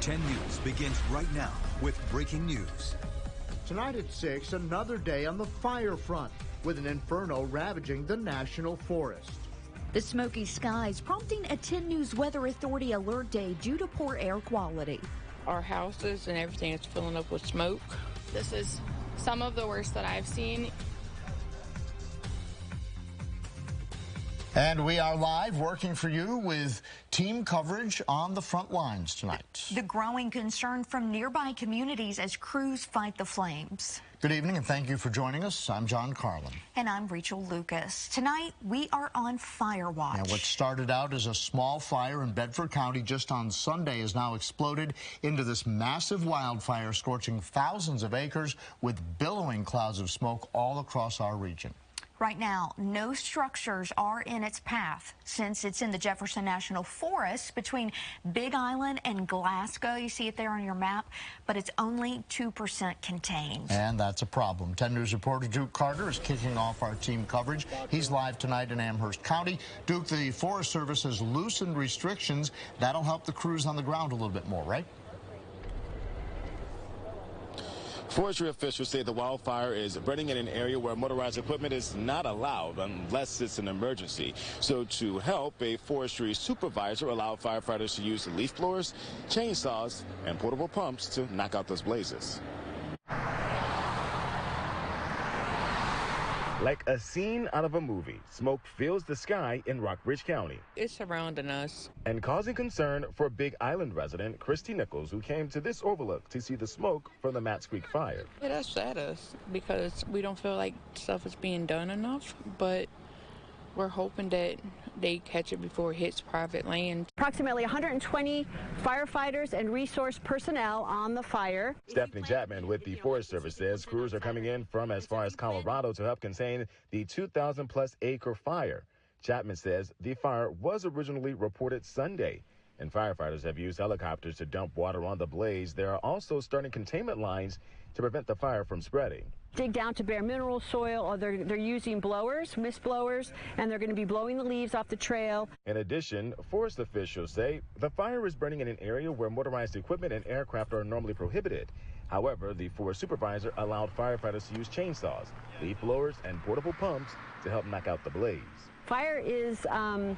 10 News begins right now with breaking news. Tonight at 6, another day on the fire front, with an inferno ravaging the national forest. The smoky skies prompting a 10 News Weather Authority alert day due to poor air quality. Our houses and everything is filling up with smoke. This is some of the worst that I've seen. And we are live working for you with team coverage on the front lines tonight. The growing concern from nearby communities as crews fight the flames. Good evening and thank you for joining us. I'm John Carlin. And I'm Rachel Lucas. Tonight we are on fire watch. Now, what started out as a small fire in Bedford County just on Sunday has now exploded into this massive wildfire scorching thousands of acres with billowing clouds of smoke all across our region. Right now, no structures are in its path since it's in the Jefferson National Forest between Big Island and Glasgow. You see it there on your map, but it's only 2% contained. And that's a problem. 10 News reporter Duke Carter is kicking off our team coverage. He's live tonight in Amherst County. Duke, the Forest Service has loosened restrictions. That'll help the crews on the ground a little bit more, right? Forestry officials say the wildfire is burning in an area where motorized equipment is not allowed unless it's an emergency. So to help, a forestry supervisor allowed firefighters to use leaf blowers, chainsaws, and portable pumps to knock out those blazes. Like a scene out of a movie, smoke fills the sky in Rockbridge County. It's surrounding us. And causing concern for Big Island resident Christy Nichols, who came to this overlook to see the smoke from the Matts Creek fire. It upset us because we don't feel like stuff is being done enough, but we're hoping that they catch it before it hits private land. Approximately 120 firefighters and resource personnel on the fire. Stephanie Chapman with the Forest Service says crews are coming in from as far as Colorado to help contain the 2,000-plus acre fire. Chapman says the fire was originally reported Sunday, and firefighters have used helicopters to dump water on the blaze. They are also starting containment lines to prevent the fire from spreading. Dig down to bare mineral soil, or they're using blowers, mist blowers, and they're going to be blowing the leaves off the trail. In addition, forest officials say the fire is burning in an area where motorized equipment and aircraft are normally prohibited. However, the forest supervisor allowed firefighters to use chainsaws, leaf blowers, and portable pumps to help knock out the blaze. Fire is an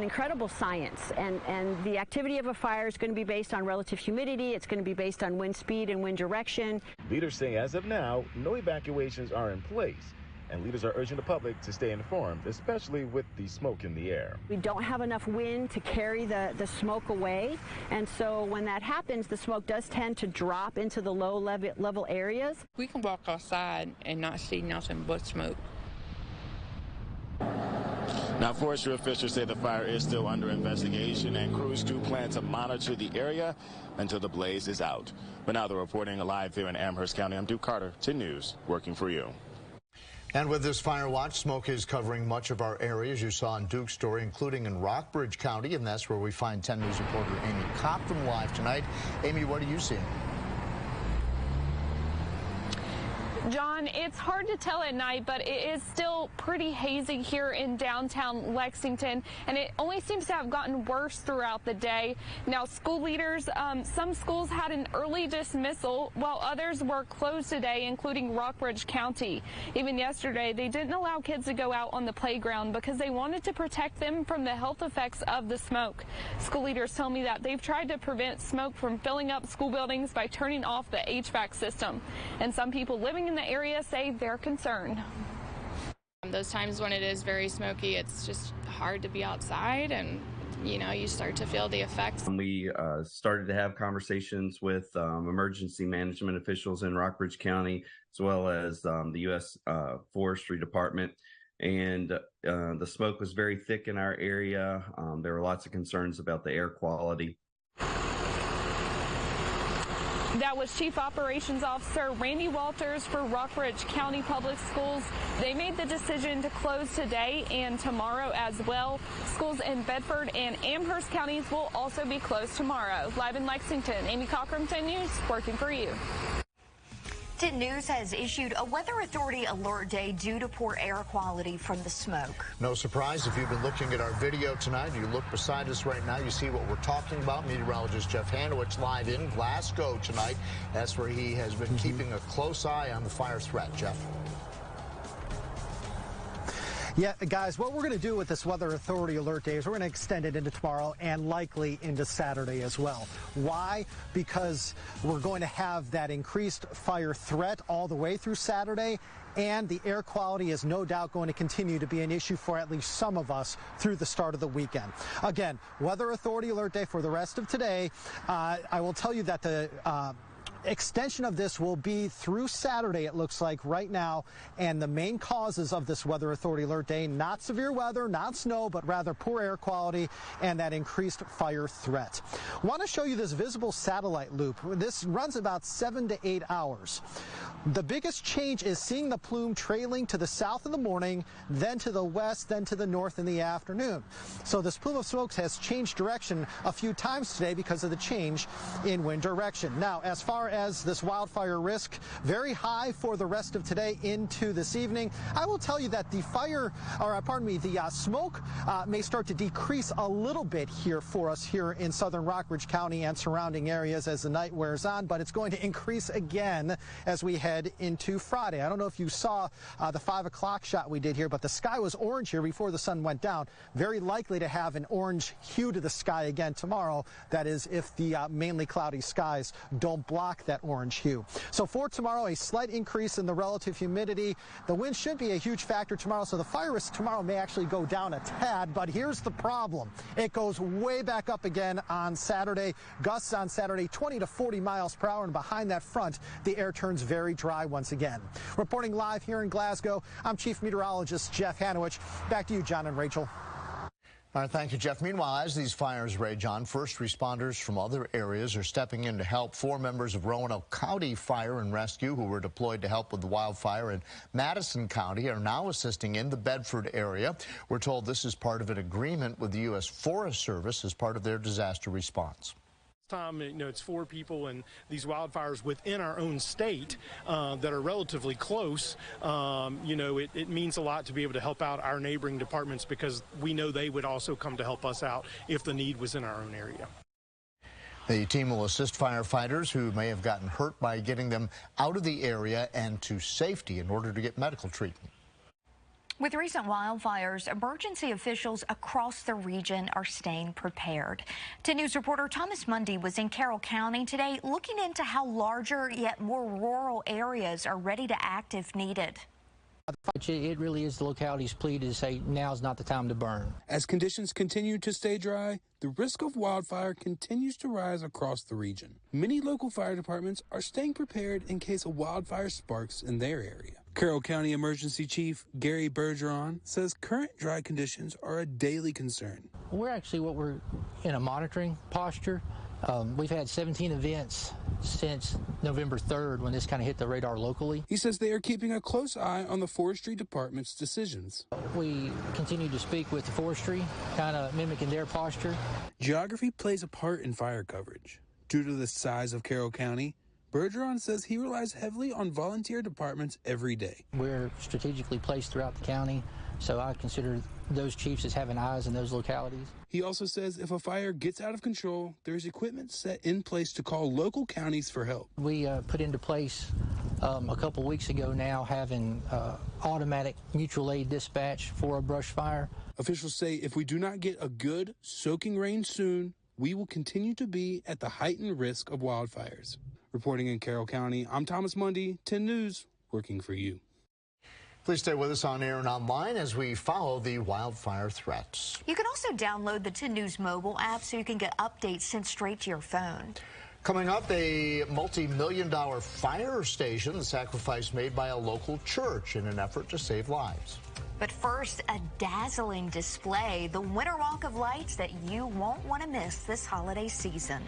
incredible science, and the activity of a fire is going to be based on relative humidity. It's going to be based on wind speed and wind direction. Leaders say as of now, no evacuations are in place, and leaders are urging the public to stay informed, especially with the smoke in the air. We don't have enough wind to carry the smoke away, and so when that happens, the smoke does tend to drop into the low level areas. We can walk outside and not see nothing but smoke. Now, forestry officials say the fire is still under investigation, and crews do plan to monitor the area until the blaze is out. But now they're reporting live here in Amherst County. I'm Duke Carter, 10 News, working for you. And with this fire watch, smoke is covering much of our area, as you saw in Duke's story, including in Rockbridge County, and that's where we find 10 News reporter Amy Copton live tonight. Amy, what are you seeing? John, it's hard to tell at night, but it is still pretty hazy here in downtown Lexington, and it only seems to have gotten worse throughout the day. Now, school leaders, some schools had an early dismissal, while others were closed today, including Rockbridge County. Even yesterday, they didn't allow kids to go out on the playground because they wanted to protect them from the health effects of the smoke. School leaders tell me that they've tried to prevent smoke from filling up school buildings by turning off the HVAC system, and some people living in the area say they're concerned. Those times when it is very smoky, it's just hard to be outside, and you start to feel the effects. We started to have conversations with emergency management officials in Rockbridge County, as well as the U.S. Forestry Department, and the smoke was very thick in our area. There were lots of concerns about the air quality. That was Chief Operations Officer Randy Walters for Rockbridge County Public Schools. They made the decision to close today and tomorrow as well. Schools in Bedford and Amherst counties will also be closed tomorrow. Live in Lexington, Amy Cochran, 10 News, working for you. 10 News has issued a Weather Authority alert day due to poor air quality from the smoke. No surprise if you've been looking at our video tonight. You look beside us right now, you see what we're talking about. Meteorologist Jeff Hanowich live in Glasgow tonight. That's where he has been keeping a close eye on the fire threat. Jeff. Yeah, guys, what we're going to do with this Weather Authority alert day is we're going to extend it into tomorrow and likely into Saturday as well. Why? Because we're going to have that increased fire threat all the way through Saturday, and the air quality is no doubt going to continue to be an issue for at least some of us through the start of the weekend. Again, Weather Authority alert day for the rest of today. I will tell you that the extension of this will be through Saturday, it looks like right now, and the main causes of this Weather Authority alert day, not severe weather, not snow, but rather poor air quality and that increased fire threat. I want to show you this visible satellite loop. This runs about 7 to 8 hours. The biggest change is seeing the plume trailing to the south in the morning, then to the west, then to the north in the afternoon. So this plume of smoke has changed direction a few times today because of the change in wind direction. Now, as far as this wildfire risk, very high for the rest of today into this evening. I will tell you that the smoke may start to decrease a little bit here for us here in southern Rockbridge County and surrounding areas as the night wears on, but it's going to increase again as we head into Friday. I don't know if you saw the 5 o'clock shot we did here, but the sky was orange here before the sun went down. Very likely to have an orange hue to the sky again tomorrow. That is if the mainly cloudy skies don't block that orange hue. So for tomorrow, a slight increase in the relative humidity. The wind should be a huge factor tomorrow, so the fire risk tomorrow may actually go down a tad, but here's the problem. It goes way back up again on Saturday. Gusts on Saturday, 20 to 40 miles per hour, and behind that front, the air turns very dry once again. Reporting live here in Glasgow, I'm Chief Meteorologist Jeff Hanowich. Back to you, John and Rachel. All right, thank you, Jeff. Meanwhile, as these fires rage on, first responders from other areas are stepping in to help. 4 members of Roanoke County Fire and Rescue, who were deployed to help with the wildfire in Madison County, are now assisting in the Bedford area. We're told this is part of an agreement with the U.S. Forest Service as part of their disaster response. Time, it's 4 people and these wildfires within our own state that are relatively close. It means a lot to be able to help out our neighboring departments because we know they would also come to help us out if the need was in our own area. The team will assist firefighters who may have gotten hurt by getting them out of the area and to safety in order to get medical treatment. With recent wildfires, emergency officials across the region are staying prepared. 10 News reporter Thomas Mundy was in Carroll County today looking into how larger yet more rural areas are ready to act if needed. It really is the locality's plea to say now's not the time to burn. As conditions continue to stay dry, the risk of wildfire continues to rise across the region. Many local fire departments are staying prepared in case a wildfire sparks in their area. Carroll County Emergency Chief Gary Bergeron says current dry conditions are a daily concern. We're in a monitoring posture. We've had 17 events since November 3rd when this kind of hit the radar locally. He says they are keeping a close eye on the Forestry Department's decisions. We continue to speak with the Forestry, kind of mimicking their posture. Geography plays a part in fire coverage. Due to the size of Carroll County, Bergeron says he relies heavily on volunteer departments every day. We're strategically placed throughout the county, so I consider those chiefs as having eyes in those localities. He also says if a fire gets out of control, there's equipment set in place to call local counties for help. We put into place a couple weeks ago now having automatic mutual aid dispatch for a brush fire. Officials say if we do not get a good soaking rain soon, we will continue to be at the heightened risk of wildfires. Reporting in Carroll County, I'm Thomas Mundy, 10 News, working for you. Please stay with us on air and online as we follow the wildfire threats. You can also download the 10 News mobile app so you can get updates sent straight to your phone. Coming up, a multi-million-dollar fire station, the sacrifice made by a local church in an effort to save lives. But first, a dazzling display, the Winter Walk of Lights that you won't want to miss this holiday season.